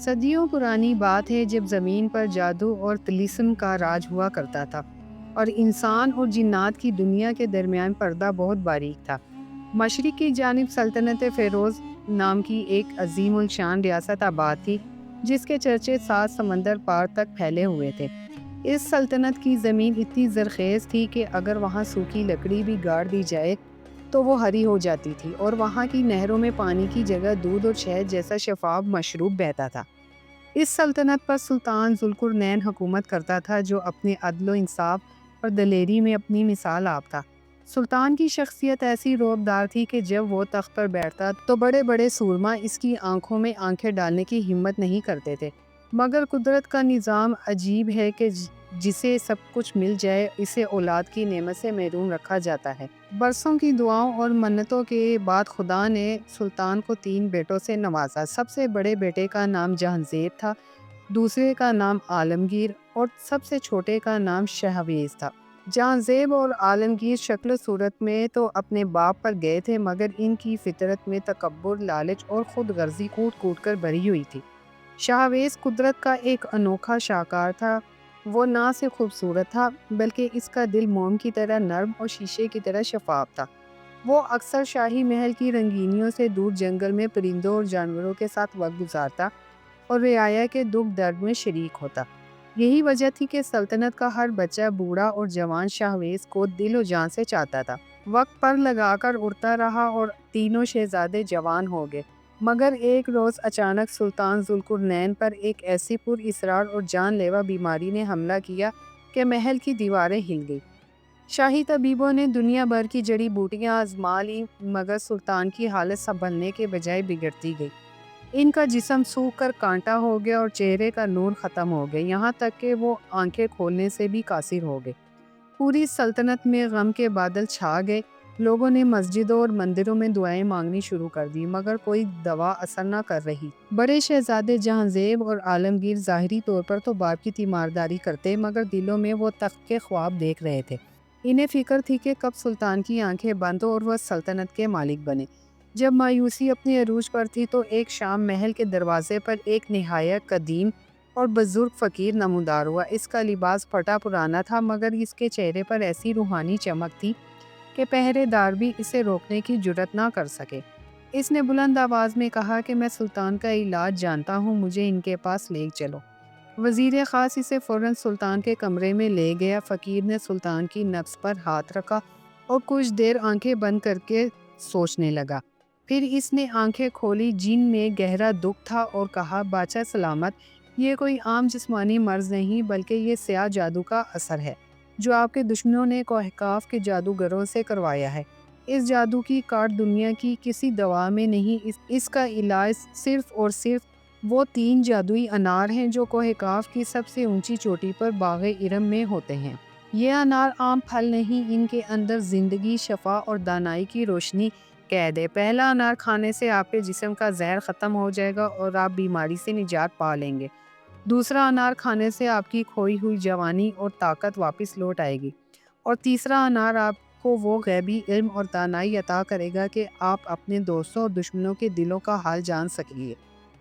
صدیوں پرانی بات ہے جب زمین پر جادو اور طلسم کا راج ہوا کرتا تھا اور انسان اور جنات کی دنیا کے درمیان پردہ بہت باریک تھا۔ مشرق کی جانب سلطنت فیروز نام کی ایک عظیم الشان ریاست آباد تھی جس کے چرچے 7 سمندر پار تک پھیلے ہوئے تھے۔ اس سلطنت کی زمین اتنی زرخیز تھی کہ اگر وہاں سوکھی لکڑی بھی گاڑ دی جائے تو وہ ہری ہو جاتی تھی اور وہاں کی نہروں میں پانی کی جگہ دودھ اور شہد جیسا شفاف مشروب بہتا تھا۔ اس سلطنت پر سلطان ذوالقرنین حکومت کرتا تھا جو اپنے عدل و انصاف اور دلیری میں اپنی مثال آپ تھا۔ سلطان کی شخصیت ایسی رعبدار تھی کہ جب وہ تخت پر بیٹھتا تو بڑے بڑے سورما اس کی آنکھوں میں آنکھیں ڈالنے کی ہمت نہیں کرتے تھے۔ مگر قدرت کا نظام عجیب ہے کہ جسے سب کچھ مل جائے اسے اولاد کی نعمت سے محروم رکھا جاتا ہے۔ برسوں کی دعاؤں اور منتوں کے بعد خدا نے سلطان کو 3 بیٹوں سے نوازا۔ سب سے بڑے بیٹے کا نام جہانزیب تھا، دوسرے کا نام عالمگیر اور سب سے چھوٹے کا نام شہاویز تھا۔ جہانزیب اور عالمگیر شکل و صورت میں تو اپنے باپ پر گئے تھے مگر ان کی فطرت میں تکبر، لالچ اور خود غرضی کوٹ کوٹ کر بھری ہوئی تھی۔ شہاویز قدرت کا ایک انوکھا شاہکار تھا۔ وہ نہ صرف خوبصورت تھا بلکہ اس کا دل موم کی طرح نرم اور شیشے کی طرح شفاف تھا۔ وہ اکثر شاہی محل کی رنگینیوں سے دور جنگل میں پرندوں اور جانوروں کے ساتھ وقت گزارتا اور رعایا کے دکھ درد میں شریک ہوتا۔ یہی وجہ تھی کہ سلطنت کا ہر بچہ، بوڑھا اور جوان شہاویز کو دل و جان سے چاہتا تھا۔ وقت پر لگا کر اڑتا رہا اور تینوں شہزادے جوان ہو گئے، مگر ایک روز اچانک سلطان ذوالقرنین پر ایک ایسی پر اسرار اور جان لیوا بیماری نے حملہ کیا کہ محل کی دیواریں ہل گئی۔ شاہی طبیبوں نے دنیا بھر کی جڑی بوٹیاں آزما لی مگر سلطان کی حالت سنبھلنے کے بجائے بگڑتی گئی۔ ان کا جسم سوکھ کر کانٹا ہو گیا اور چہرے کا نور ختم ہو گیا، یہاں تک کہ وہ آنکھیں کھولنے سے بھی قاصر ہو گئے۔ پوری سلطنت میں غم کے بادل چھا گئے۔ لوگوں نے مسجدوں اور مندروں میں دعائیں مانگنی شروع کر دی مگر کوئی دوا اثر نہ کر رہی۔ بڑے شہزادے جہانزیب اور عالمگیر ظاہری طور پر تو باپ کی تیمارداری کرتے مگر دلوں میں وہ تخت کے خواب دیکھ رہے تھے۔ انہیں فکر تھی کہ کب سلطان کی آنکھیں بند ہو اور وہ سلطنت کے مالک بنے۔ جب مایوسی اپنے عروج پر تھی تو ایک شام محل کے دروازے پر ایک نہایت قدیم اور بزرگ فقیر نمودار ہوا۔ اس کا لباس پھٹا پرانا تھا مگر اس کے چہرے پر ایسی روحانی چمک تھی کہ پہرے دار بھی اسے روکنے کی جرات نہ کر سکے۔ اس نے بلند آواز میں کہا کہ میں سلطان کا علاج جانتا ہوں، مجھے ان کے پاس لے چلو۔ وزیر خاص اسے فوراً سلطان کے کمرے میں لے گیا۔ فقیر نے سلطان کی نبض پر ہاتھ رکھا اور کچھ دیر آنکھیں بند کر کے سوچنے لگا۔ پھر اس نے آنکھیں کھولی، جن میں گہرا دکھ تھا، اور کہا، بادشاہ سلامت، یہ کوئی عام جسمانی مرض نہیں بلکہ یہ سیاہ جادو کا اثر ہے جو آپ کے دشمنوں نے کوہکاف کے جادوگروں سے کروایا ہے۔ اس جادو کی کاٹ دنیا کی کسی دوا میں نہیں، اس کا علاج صرف اور صرف وہ 3 جادوئی انار ہیں جو کوہکاف کی سب سے اونچی چوٹی پر باغ ارم میں ہوتے ہیں۔ یہ انار عام پھل نہیں، ان کے اندر زندگی، شفا اور دانائی کی روشنی قید ہے۔ پہلا انار کھانے سے آپ کے جسم کا زہر ختم ہو جائے گا اور آپ بیماری سے نجات پا لیں گے۔ دوسرا انار کھانے سے آپ کی کھوئی ہوئی جوانی اور طاقت واپس لوٹ آئے گی، اور تیسرا انار آپ کو وہ غیبی علم اور دانائی عطا کرے گا کہ آپ اپنے دوستوں اور دشمنوں کے دلوں کا حال جان سکیں گے۔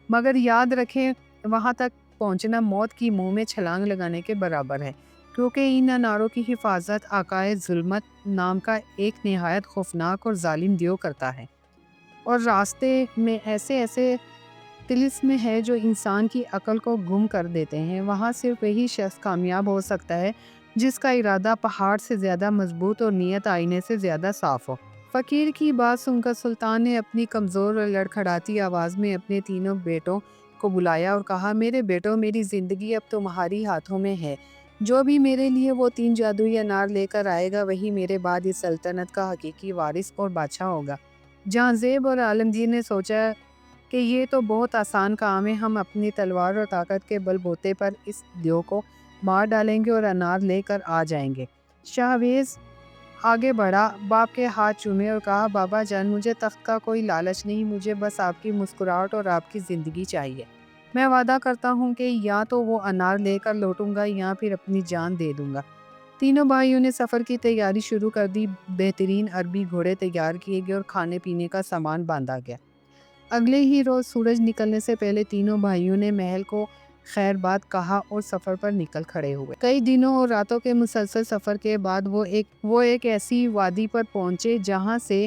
مگر یاد رکھیں، وہاں تک پہنچنا موت کی منہ میں چھلانگ لگانے کے برابر ہے، کیونکہ ان اناروں کی حفاظت آقائے ظلمت نام کا ایک نہایت خوفناک اور ظالم دیو کرتا ہے، اور راستے میں ایسے ایسے طلسم ہے جو انسان کی عقل کو گم کر دیتے ہیں۔ وہاں صرف وہی شخص کامیاب ہو سکتا ہے جس کا ارادہ پہاڑ سے زیادہ مضبوط اور نیت آئینے سے زیادہ صاف ہو۔ فقیر کی بات سن کر سلطان نے اپنی کمزور اور لڑکھڑاتی آواز میں اپنے تینوں بیٹوں کو بلایا اور کہا، میرے بیٹوں، میری زندگی اب تمہاری ہاتھوں میں ہے۔ جو بھی میرے لیے وہ 3 جادوئی انار لے کر آئے گا وہی میرے بعد اس سلطنت کا حقیقی وارث اور بادشاہ ہوگا۔ جہانزیب اور عالمگیر نے سوچا کہ یہ تو بہت آسان کام ہے، ہم اپنی تلوار اور طاقت کے بل بوتے پر اس دیو کو مار ڈالیں گے اور انار لے کر آ جائیں گے۔ شہاویز آگے بڑھا، باپ کے ہاتھ چومے اور کہا، بابا جان، مجھے تخت کا کوئی لالچ نہیں، مجھے بس آپ کی مسکراہٹ اور آپ کی زندگی چاہیے۔ میں وعدہ کرتا ہوں کہ یا تو وہ انار لے کر لوٹوں گا یا پھر اپنی جان دے دوں گا۔ تینوں بھائیوں نے سفر کی تیاری شروع کر دی۔ بہترین عربی گھوڑے تیار کیے گئے اور کھانے پینے کا سامان باندھا گیا۔ اگلے ہی روز سورج نکلنے سے پہلے تینوں بھائیوں نے محل کو خیر بات کہا اور سفر پر نکل کھڑے ہوئے۔ کئی دنوں اور راتوں کے مسلسل سفر کے بعد وہ ایک ایسی وادی پر پہنچے جہاں سے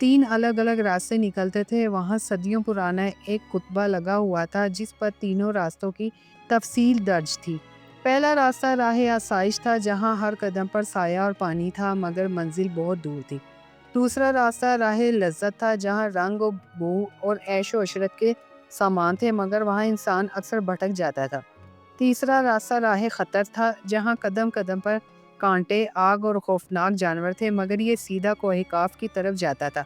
3 الگ الگ راستے نکلتے تھے۔ وہاں صدیوں پرانا ایک کتبہ لگا ہوا تھا جس پر تینوں راستوں کی تفصیل درج تھی۔ پہلا راستہ راہ آسائش تھا جہاں ہر قدم پر سایہ اور پانی تھا مگر منزل بہت دور تھی۔ دوسرا راستہ راہ لذت تھا جہاں رنگ و بو اور عیش و عشرت کے سامان تھے مگر وہاں انسان اکثر بھٹک جاتا تھا۔ تیسرا راستہ راہ خطر تھا جہاں قدم قدم پر کانٹے، آگ اور خوفناک جانور تھے مگر یہ سیدھا کوہ کاف کی طرف جاتا تھا۔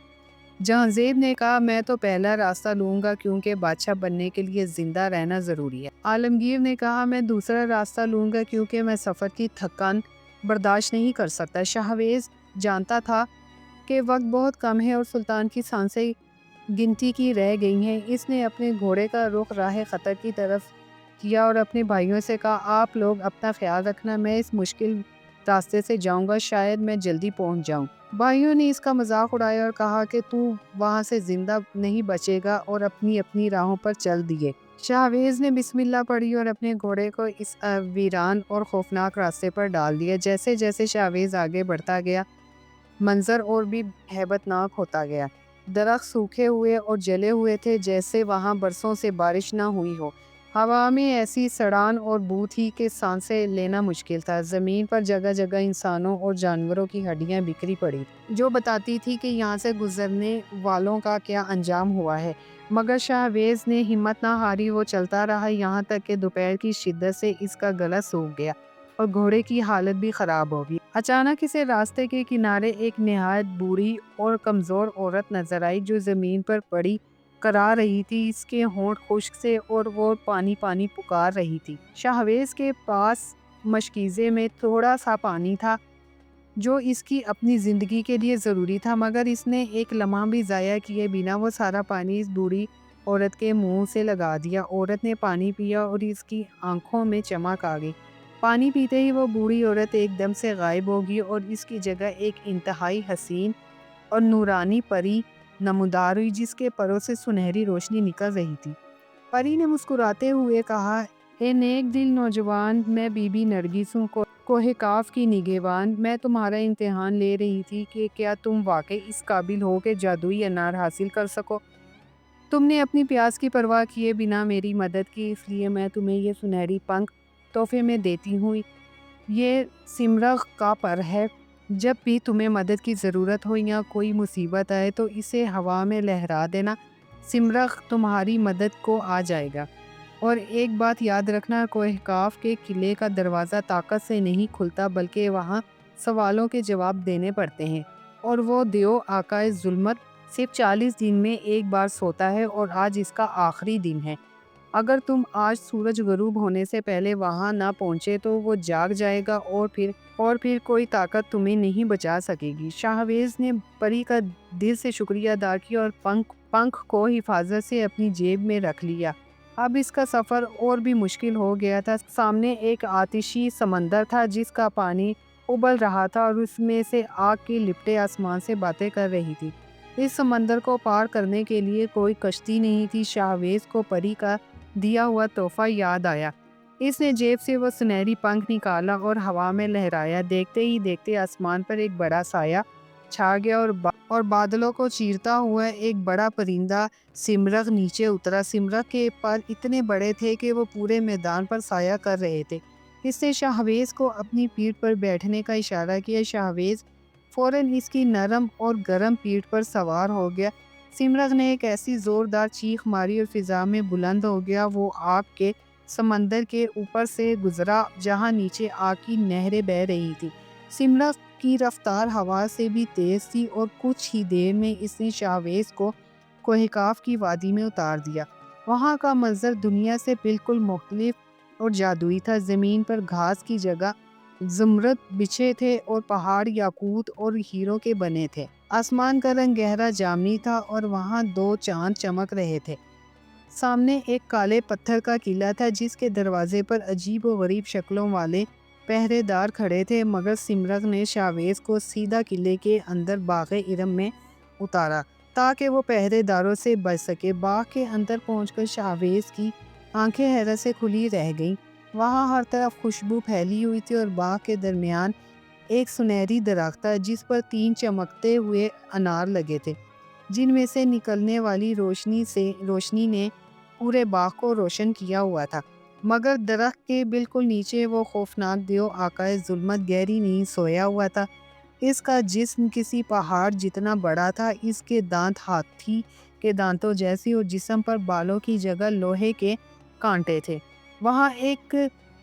جہانزیب نے کہا میں تو پہلا راستہ لوں گا کیونکہ بادشاہ بننے کے لیے زندہ رہنا ضروری ہے۔ عالمگیر نے کہا میں دوسرا راستہ لوں گا کیونکہ میں سفر کی تھکان برداشت نہیں کر سکتا۔ شاہویز جانتا تھا کہ وقت بہت کم ہے اور سلطان کی سانسیں گنتی کی رہ گئی ہیں۔ اس نے اپنے گھوڑے کا رخ راہ خطر کی طرف کیا اور اپنے بھائیوں سے کہا آپ لوگ اپنا خیال رکھنا، میں اس مشکل راستے سے جاؤں گا، شاید میں جلدی پہنچ جاؤں۔ بھائیوں نے اس کا مذاق اڑایا اور کہا کہ تو وہاں سے زندہ نہیں بچے گا اور اپنی اپنی راہوں پر چل دیے۔ شاہویز نے بسم اللہ پڑھی اور اپنے گھوڑے کو اس ویران اور خوفناک راستے پر ڈال دیا۔ جیسے جیسے شاہویز آگے بڑھتا گیا منظر اور بھی ہیبت ناک ہوتا گیا۔ درخت سوکھے ہوئے اور جلے ہوئے تھے جیسے وہاں برسوں سے بارش نہ ہوئی ہو۔ ہوا میں ایسی سڑان اور بو تھی کہ سانسیں لینا مشکل تھا۔ زمین پر جگہ جگہ انسانوں اور جانوروں کی ہڈیاں بکھری پڑی جو بتاتی تھی کہ یہاں سے گزرنے والوں کا کیا انجام ہوا ہے۔ مگر شاہویز نے ہمت نہ ہاری، وہ چلتا رہا یہاں تک کہ دوپہر کی شدت سے اس کا گلا سوکھ گیا اور گھوڑے کی حالت بھی خراب ہو گئی۔ اچانک اسے راستے کے کنارے ایک نہایت بوڑھی اور کمزور عورت نظر آئی جو زمین پر پڑی کرا رہی تھی۔ اس کے ہونٹ خشک سے اور وہ پانی پانی پکار رہی تھی۔ شاہویز کے پاس مشکیزے میں تھوڑا سا پانی تھا جو اس کی اپنی زندگی کے لیے ضروری تھا مگر اس نے ایک لمحہ بھی ضائع کیے بنا وہ سارا پانی اس بوڑھی عورت کے منہ سے لگا دیا۔ عورت نے پانی پیا اور اس کی آنکھوں میں چمک آ گئی۔ پانی پیتے ہی وہ بوڑھی عورت ایک دم سے غائب ہو گئی اور اس کی جگہ ایک انتہائی حسین اور نورانی پری نمودار ہوئی جس کے پروں سے سنہری روشنی نکل رہی تھی۔ پری نے مسکراتے ہوئے کہا اے نیک دل نوجوان، میں بی بی نرگس ہوں، کوہ کاف کی نگہبان۔ میں تمہارا امتحان لے رہی تھی کہ کیا تم واقعی اس قابل ہو کہ جادوئی انار حاصل کر سکو۔ تم نے اپنی پیاس کی پرواہ کیے بنا میری مدد کی، اس لیے میں تمہیں یہ سنہری پنکھ تحفے میں دیتی ہوں۔ یہ سمرغ کا پر ہے۔ جب بھی تمہیں مدد کی ضرورت ہو یا کوئی مصیبت آئے تو اسے ہوا میں لہرا دینا، سمرغ تمہاری مدد کو آ جائے گا۔ اور ایک بات یاد رکھنا، کوہ کاف کے قلعے کا دروازہ طاقت سے نہیں کھلتا بلکہ وہاں سوالوں کے جواب دینے پڑتے ہیں، اور وہ دیو آقائے ظلمت صرف 40 دن میں ایک بار سوتا ہے اور آج اس کا آخری دن ہے۔ اگر تم آج سورج غروب ہونے سے پہلے وہاں نہ پہنچے تو وہ جاگ جائے گا اور پھر کوئی طاقت تمہیں نہیں بچا سکے گی۔ شاہویز نے پری کا دل سے شکریہ ادا کیا اور پنکھ کو حفاظت سے اپنی جیب میں رکھ لیا۔ اب اس کا سفر اور بھی مشکل ہو گیا تھا۔ سامنے ایک آتشی سمندر تھا جس کا پانی ابل رہا تھا اور اس میں سے آگ کی لپٹیں آسمان سے باتیں کر رہی تھی۔ اس سمندر کو پار کرنے کے لیے کوئی کشتی نہیں تھی۔ شاہویز کو پری کا دیا ہوا تحفہ یاد آیا۔ اس نے جیب سے وہ سنہری پنکھ نکالا اور ہوا میں لہرایا۔ دیکھتے ہی دیکھتے آسمان پر ایک بڑا سایہ چھا گیا اور بادلوں کو چیرتا ہوا ایک بڑا پرندہ سمرغ نیچے اترا۔ سمرغ کے پر اتنے بڑے تھے کہ وہ پورے میدان پر سایہ کر رہے تھے۔ اس نے شاہویز کو اپنی پیٹھ پر بیٹھنے کا اشارہ کیا۔ شاہویز فوراً اس کی نرم اور گرم پیٹھ پر سوار ہو گیا۔ سمرغ نے ایک ایسی زوردار چیخ ماری اور فضا میں بلند ہو گیا۔ وہ آگ کے سمندر کے اوپر سے گزرا جہاں نیچے آگ کی نہریں بہہ رہی تھی۔ سمرغ کی رفتار ہوا سے بھی تیز تھی اور کچھ ہی دیر میں اس نے شاہویز کو کوہ کاف کی وادی میں اتار دیا۔ وہاں کا منظر دنیا سے بالکل مختلف اور جادوئی تھا۔ زمین پر گھاس کی جگہ زمرد بچھے تھے اور پہاڑ یاقوت اور ہیروں کے بنے تھے۔ آسمان کا رنگ گہرا جامنی تھا اور وہاں 2 چاند چمک رہے تھے۔ سامنے ایک کالے پتھر کا قلعہ تھا جس کے دروازے پر عجیب و غریب شکلوں والے پہرے دار کھڑے تھے مگر سمرغ نے شاہویز کو سیدھا قلعے کے اندر باغ ارم میں اتارا۔ تاکہ وہ پہرے داروں سے بچ سکے۔ باغ کے اندر پہنچ کر شاہویز کی آنکھیں حیرت سے کھلی رہ گئیں۔ وہاں ہر طرف خوشبو پھیلی ہوئی تھی اور باغ کے درمیان ایک سنہری درخت تھا جس پر 3 چمکتے ہوئے انار لگے تھے، جن میں سے نکلنے والی روشنی نے پورے باغ کو روشن کیا ہوا تھا۔ مگر درخت کے بالکل نیچے وہ خوفناک دیو آقائے ظلمت گہری نیند سویا ہوا تھا۔ اس کا جسم کسی پہاڑ جتنا بڑا تھا، اس کے دانت ہاتھی کے دانتوں جیسی اور جسم پر بالوں کی جگہ لوہے کے کانٹے تھے۔ وہاں ایک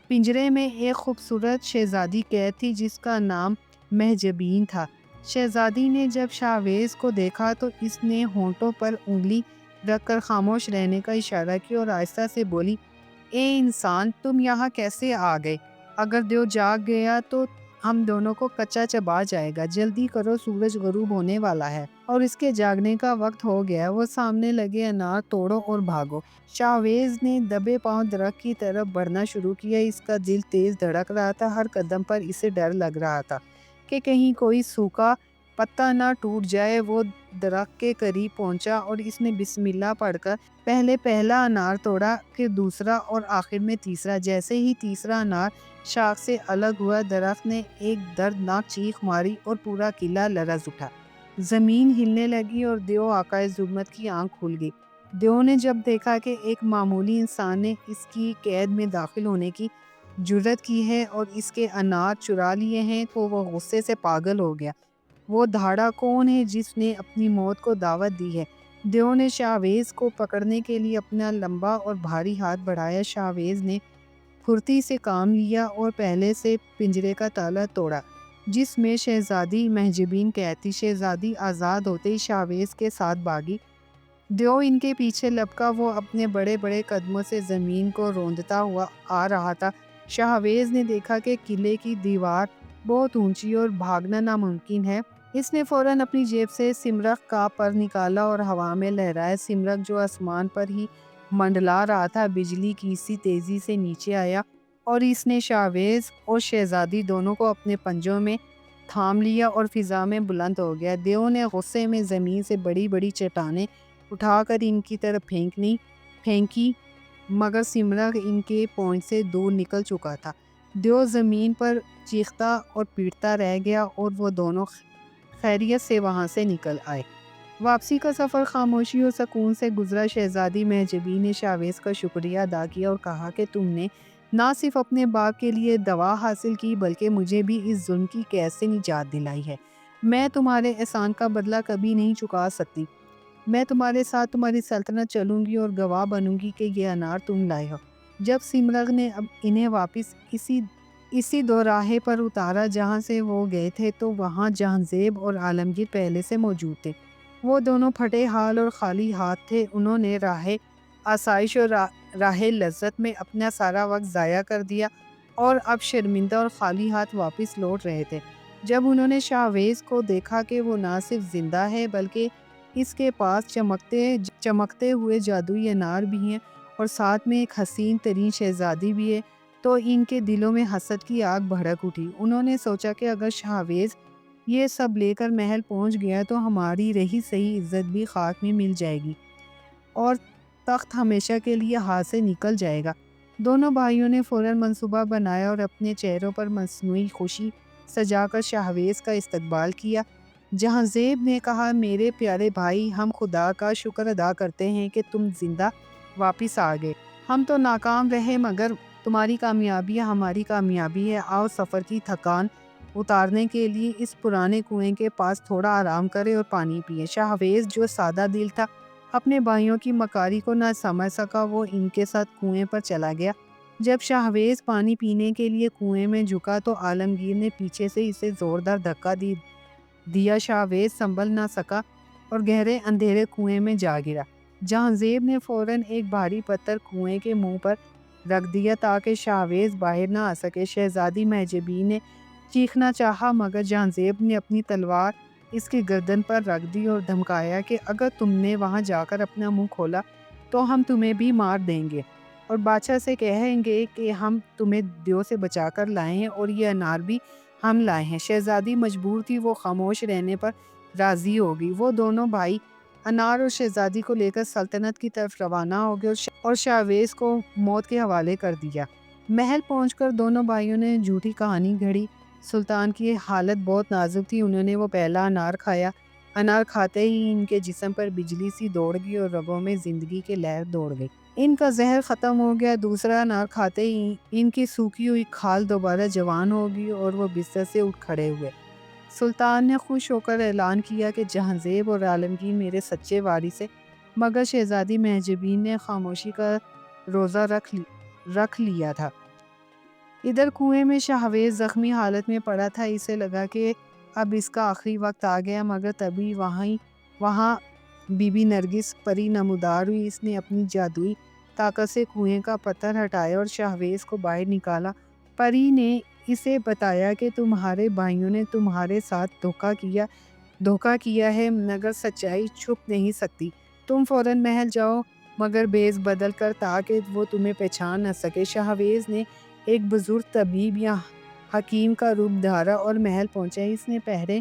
پنجرے میں ایک خوبصورت شہزادی قید تھی جس کا نام مہجبین تھا۔ شہزادی نے جب شاہویز کو دیکھا تو اس نے ہونٹوں پر انگلی رکھ کر خاموش رہنے کا اشارہ کیا اور آہستہ سے بولی، اے انسان، تم یہاں کیسے آ گئے؟ اگر دیو جاگ گیا تو ہم دونوں کو کچا چبا جائے گا۔ جلدی کرو، سورج غروب ہونے والا ہے اور اس کے جاگنے کا وقت ہو گیا۔ وہ سامنے لگے انار توڑو اور بھاگو۔ شاہویز نے دبے پاؤں درخت کی طرف بڑھنا شروع کیا۔ اس کا دل تیز دھڑک رہا تھا، ہر قدم پر اسے ڈر لگ رہا تھا کہ کہیں کوئی سوکھا پتا نہ ٹوٹ جائے۔ وہ درخت کے قریب پہنچا اور اس نے بسم اللہ پڑھ کر پہلے پہلا انار توڑا، پھر دوسرا اور آخر میں تیسرا۔ جیسے ہی تیسرا انار شاخ سے الگ ہوا، درخت نے ایک دردناک چیخ ماری اور پورا قلعہ لرز اٹھا۔ زمین ہلنے لگی اور دیو آقائے ظلمت کی آنکھ کھل گئی۔ دیو نے جب دیکھا کہ ایک معمولی انسان نے اس کی قید میں داخل ہونے کی جرات کی ہے اور اس کے انار چرا لیے ہیں تو وہ غصے سے پاگل ہو گیا۔ وہ دھاڑا کون ہے جس نے اپنی موت کو دعوت دی ہے؟ دیو نے شاہویز کو پکڑنے کے لیے اپنا لمبا اور بھاری ہاتھ بڑھایا۔ شاہویز نے پھرتی سے کام لیا اور پہلے سے پنجرے کا تالا توڑا جس میں شہزادی مہجبین قید تھی۔ شہزادی آزاد ہوتے ہی شاہویز کے ساتھ بھاگی۔ دیو ان کے پیچھے لپکا، وہ اپنے بڑے بڑے قدموں سے زمین کو روندتا ہوا آ رہا تھا۔ شاہویز نے دیکھا کہ قلعے کی دیوار بہت اونچی اور بھاگنا ناممکن ہے۔ اس نے فوراً اپنی جیب سے سمرغ کا پر نکالا اور ہوا میں لہرایا۔ سمرغ جو آسمان پر ہی منڈلا رہا تھا بجلی کی سی تیزی سے نیچے آیا اور اس نے شاہویز اور شہزادی دونوں کو اپنے پنجوں میں تھام لیا اور فضا میں بلند ہو گیا۔ دیو نے غصے میں زمین سے بڑی بڑی چٹانیں اٹھا کر ان کی طرف پھینکی، مگر سمرغ ان کے پہنچ سے دور نکل چکا تھا۔ دیو زمین پر چیختا اور پیٹتا رہ گیا اور وہ دونوں خیریت سے وہاں سے نکل آئے۔ واپسی کا سفر خاموشی اور سکون سے گزرا۔ شہزادی مہجبین نے شاہویز کا شکریہ ادا کیا اور کہا کہ تم نے نہ صرف اپنے باغ کے لیے دوا حاصل کی بلکہ مجھے بھی اس ظلم کی قید سے نجات دلائی ہے۔ میں تمہارے احسان کا بدلہ کبھی نہیں چکا سکتی۔ میں تمہارے ساتھ تمہاری سلطنت چلوں گی اور گواہ بنوں گی کہ یہ انار تم لائے ہو۔ جب سمرغ نے اب انہیں واپس اسی دوراہے پر اتارا جہاں سے وہ گئے تھے تو وہاں جہانزیب اور عالمگیر پہلے سے موجود تھے۔ وہ دونوں پھٹے حال اور خالی ہاتھ تھے۔ انہوں نے راہ آسائش اور راہ لذت میں اپنا سارا وقت ضائع کر دیا اور اب شرمندہ اور خالی ہاتھ واپس لوٹ رہے تھے۔ جب انہوں نے شاہویز کو دیکھا کہ وہ نہ صرف زندہ ہے بلکہ اس کے پاس چمکتے ہوئے جادوئی انار بھی ہیں اور ساتھ میں ایک حسین ترین شہزادی بھی ہے تو ان کے دلوں میں حسد کی آگ بھڑک اٹھی۔ انہوں نے سوچا کہ اگر شاہویز یہ سب لے کر محل پہنچ گیا تو ہماری رہی سہی عزت بھی خاک میں مل جائے گی اور تخت ہمیشہ کے لیے ہاتھ سے نکل جائے گا۔ دونوں بھائیوں نے فوراً منصوبہ بنایا اور اپنے چہروں پر مصنوعی خوشی سجا کر شاہویز کا استقبال کیا۔ جہانزیب نے کہا، میرے پیارے بھائی، ہم خدا کا شکر ادا کرتے ہیں کہ تم زندہ واپس آ گئے۔ ہم تو ناکام رہے مگر تمہاری کامیابی ہماری کامیابی ہے۔ آؤ سفر کی تھکان اتارنے کے لیے اس پرانے کنویں کے پاس تھوڑا آرام کرے اور پانی پیے۔ شاہویز جو سادہ دل تھا اپنے بھائیوں کی مکاری کو نہ سمجھ سکا۔ وہ ان کے ساتھ کنویں پر چلا گیا۔ جب شاہویز پانی پینے کے لیے کنویں میں جھکا تو عالمگیر نے پیچھے سے اسے زوردار دھکا دیا۔ شاہویز سنبھل نہ سکا اور گہرے اندھیرے کنویں میں جا گرا۔ جہانزیب نے فوراً ایک بھاری پتھر کنویں کے منہ پر رکھ دیا تاکہ شاہویز باہر نہ آ سکے۔ شہزادی مہجبین نے چیخنا چاہا مگر جہانزیب نے اپنی تلوار اس کی گردن پر رکھ دی اور دھمکایا کہ اگر تم نے وہاں جا کر اپنا منہ کھولا تو ہم تمہیں بھی مار دیں گے اور بادشاہ سے کہیں گے کہ ہم تمہیں دیو سے بچا کر لائے ہیں اور یہ انار بھی ہم لائے ہیں۔ شہزادی مجبور تھی، وہ خاموش رہنے پر راضی ہو گئی۔ وہ دونوں بھائی انار اور شہزادی کو لے کر سلطنت کی طرف روانہ ہو گئے اور شاہویز کو موت کے حوالے کر دیا۔ محل پہنچ کر دونوں بھائیوں نے جھوٹی کہانی گھڑی۔ سلطان کی حالت بہت نازک تھی، انہوں نے وہ پہلا انار کھایا۔ انار کھاتے ہی ان کے جسم پر بجلی سی دوڑ گئی اور رگوں میں زندگی کے لہر دوڑ گئی۔ ان کا زہر ختم ہو گیا۔ دوسرا انار کھاتے ہی ان کی سوکھی ہوئی کھال دوبارہ جوان ہو گئی اور وہ بستر سے اٹھ کھڑے ہوئے۔ سلطان نے خوش ہو کر اعلان کیا کہ جہانزیب اور عالمگیر میرے سچے وارث ہیں، مگر شہزادی مہجبین نے خاموشی کا روزہ رکھ لیا تھا۔ ادھر کنویں میں شاہویز زخمی حالت میں پڑا تھا، اسے لگا کہ اب اس کا آخری وقت آ گیا، مگر تبھی وہاں بی بی نرگس پری نمودار ہوئی۔ اس نے اپنی جادوئی طاقت سے کنویں کا پتھر ہٹایا اور شاہویز کو باہر نکالا۔ پری نے اسے بتایا کہ تمہارے بھائیوں نے تمہارے ساتھ دھوکہ کیا ہے، مگر سچائی چھپ نہیں سکتی۔ تم فوراً محل جاؤ، مگر بیس بدل کر، تاکہ وہ تمہیں پہچان نہ سکے۔ شاہویز نے ایک بزرگ طبیب یا حکیم کا روپ دھارا اور محل پہنچا۔ اس نے پہرے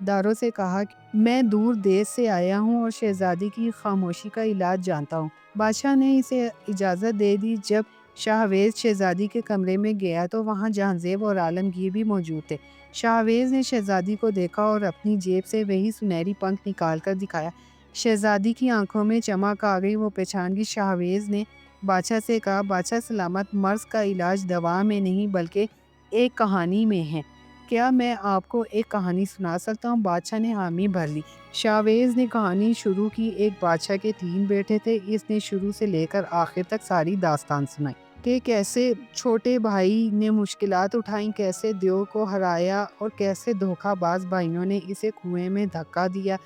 داروں سے کہا کہ میں دور دیس سے آیا ہوں اور شہزادی کی خاموشی کا علاج جانتا ہوں۔ بادشاہ نے اسے اجازت دے دی۔ جب شاہویز شہزادی کے کمرے میں گیا تو وہاں جہانزیب اور عالمگیر بھی موجود تھے۔ شاہویز نے شہزادی کو دیکھا اور اپنی جیب سے وہی سنہری پنکھ نکال کر دکھایا۔ شہزادی کی آنکھوں میں چمک آ گئی، وہ پہچان گئی۔ شاہویز نے بادشاہ سے کہا، بادشاہ سلامت، مرض کا علاج دوا میں نہیں بلکہ ایک کہانی میں ہے۔ کیا میں آپ کو ایک کہانی سنا سکتا ہوں؟ بادشاہ نے حامی بھر لی۔ شاہویز نے کہانی شروع کی۔ ایک بادشاہ کے 3 بیٹے تھے۔ اس نے شروع سے لے کر آخر تک ساری داستان سنائی کہ کیسے چھوٹے بھائی نے مشکلات اٹھائیں، کیسے دیو کو ہرایا اور کیسے دھوکہ باز بھائیوں نے اسے کنویں میں دھکا دیا۔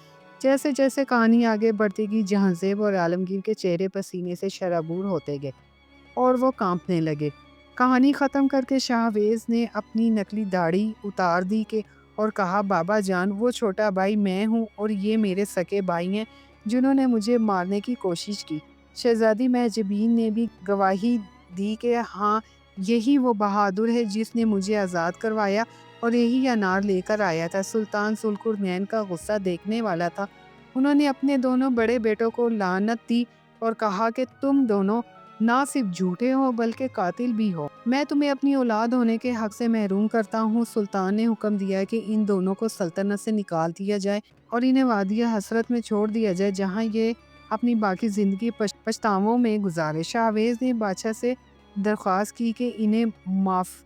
جیسے جیسے کہانی آگے بڑھتی گئی، جہانزیب اور عالمگیر کے چہرے پسینے سے شرابور ہوتے گئے اور وہ کانپنے لگے۔ کہانی ختم کر کے شاہویز نے اپنی نکلی داڑھی اتار دی اور کہا، بابا جان، وہ چھوٹا بھائی میں ہوں اور یہ میرے سکے بھائی ہیں جنہوں نے مجھے مارنے کی کوشش کی۔ شہزادی مہجبین نے بھی گواہی دی کہ ہاں، یہی وہ بہادر ہے جس نے مجھے آزاد کروایا اور یہی انار لے کر آیا تھا۔ سلطان ذوالقرنین کا غصہ دیکھنے والا تھا۔ انہوں نے اپنے دونوں بڑے بیٹوں کو لعنت دی اور کہا کہ تم دونوں نہ صرف جھوٹے ہو بلکہ قاتل بھی ہو۔ میں تمہیں اپنی اولاد ہونے کے حق سے محروم کرتا ہوں۔ سلطان نے حکم دیا کہ ان دونوں کو سلطنت سے نکال دیا جائے اور انہیں وادی حسرت میں چھوڑ دیا جائے، جہاں یہ اپنی باقی زندگی پچھتاووں میں گزارے۔ شاہویز نے بادشاہ سے درخواست کی کہ انہیں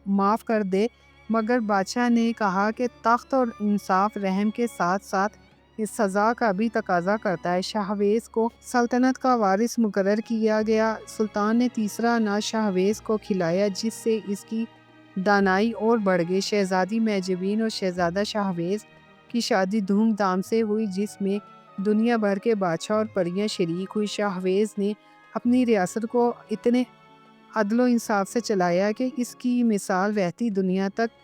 معاف کر دے، مگر بادشاہ نے کہا کہ تخت اور انصاف رحم کے ساتھ ساتھ اس سزا کا بھی تقاضا کرتا ہے۔ شاہویز کو سلطنت کا وارث مقرر کیا گیا۔ سلطان نے تیسرا انار شاہویز کو کھلایا، جس سے اس کی دانائی اور بڑھ گئی۔ شہزادی مہجبین اور شہزادہ شاہویز کی شادی دھوم دھام سے ہوئی، جس میں دنیا بھر کے بادشاہ اور پریاں شریک ہوئی۔ شاہویز نے اپنی ریاست کو اتنے عدل و انصاف سے چلایا کہ اس کی مثال رہتی دنیا تک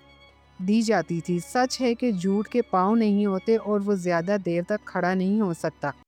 دی جاتی تھی۔ سچ ہے کہ جھوٹ کے پاؤں نہیں ہوتے اور وہ زیادہ دیر تک کھڑا نہیں ہو سکتا۔